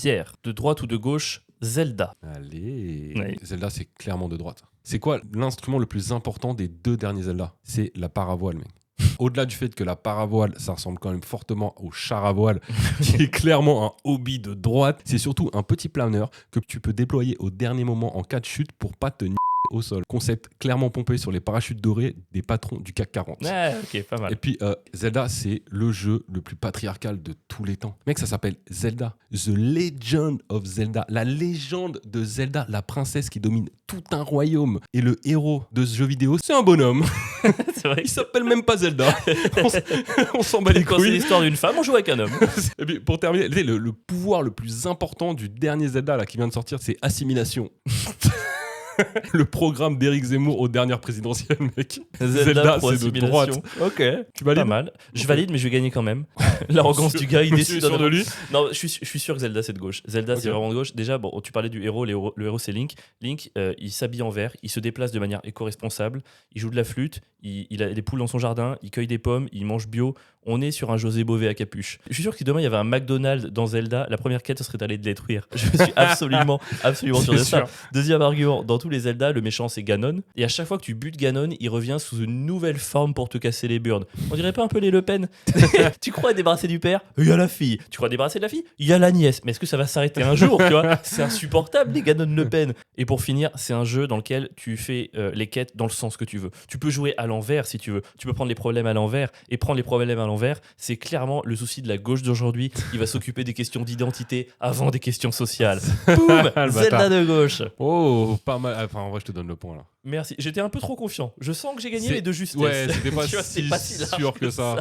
Pierre, de droite ou de gauche, Zelda. Allez. Oui. Zelda, c'est clairement de droite. C'est quoi l'instrument le plus important des 2 derniers Zelda? C'est la paravoile, mec. Au-delà du fait que la paravoile, ça ressemble quand même fortement au char à voile, qui est clairement un hobby de droite, c'est surtout un petit planeur que tu peux déployer au dernier moment en cas de chute pour pas te au sol. Concept clairement pompé sur les parachutes dorés des patrons du CAC 40. Ouais, ok, pas mal. Et puis Zelda, c'est le jeu le plus patriarcal de tous les temps. Mec, ça s'appelle Zelda. The Legend of Zelda. La légende de Zelda, la princesse qui domine tout un royaume. Et le héros de ce jeu vidéo, c'est un bonhomme. C'est vrai. Il s'appelle même pas Zelda. On s'en bat les Quand c'est couilles. l'histoire d'une femme, on joue avec un homme. Et puis pour terminer, le pouvoir le plus important du dernier Zelda là, qui vient de sortir, c'est assimilation. Le programme d'Éric Zemmour aux dernières présidentielles, mec. Zelda, pour c'est de assimilation. droite. Ok, Tu valides? pas mal. Je valide, mais je vais gagner quand même. L'arrogance du gars, il Monsieur décide. est sûr de lui. Non, je suis sûr que Zelda, c'est de gauche. Zelda, c'est Ok. vraiment de gauche. Déjà, bon, tu parlais du héros. Le héros, c'est Link. Link, il s'habille en vert, il se déplace de manière éco-responsable, il joue de la flûte, il a des poules dans son jardin, il cueille des pommes, il mange bio. On est sur un José Bové à capuche. Je suis sûr que si demain il y avait un McDonald's dans Zelda, la première quête ce serait d'aller le détruire. Je suis absolument sûr de ça. Deuxième argument, dans tous les Zelda, le méchant c'est Ganon. Et à chaque fois que tu butes Ganon, il revient sous une nouvelle forme pour te casser les burnes. On dirait pas un peu les Le Pen? Tu crois débarrasser du père? Il y a la fille. Tu crois débarrasser de la fille? Il y a la nièce. Mais est-ce que ça va s'arrêter un jour, tu vois? C'est insupportable les Ganon Le Pen. Et pour finir, c'est un jeu dans lequel tu fais les quêtes dans le sens que tu veux. Tu peux jouer à l'envers si tu veux. Tu peux prendre les problèmes à l'envers. Et prendre les problèmes à l'envers, c'est clairement le souci de la gauche d'aujourd'hui. Il va s'occuper des questions d'identité avant des questions sociales. Boum, Zelda de gauche. Oh, pas mal. Enfin, en vrai, je te donne le point là. Merci. J'étais un peu trop confiant. Je sens que j'ai gagné, C'est- mais de justesse. Ouais, c'était pas Tu vois, c'est si pas si large sûr que ça.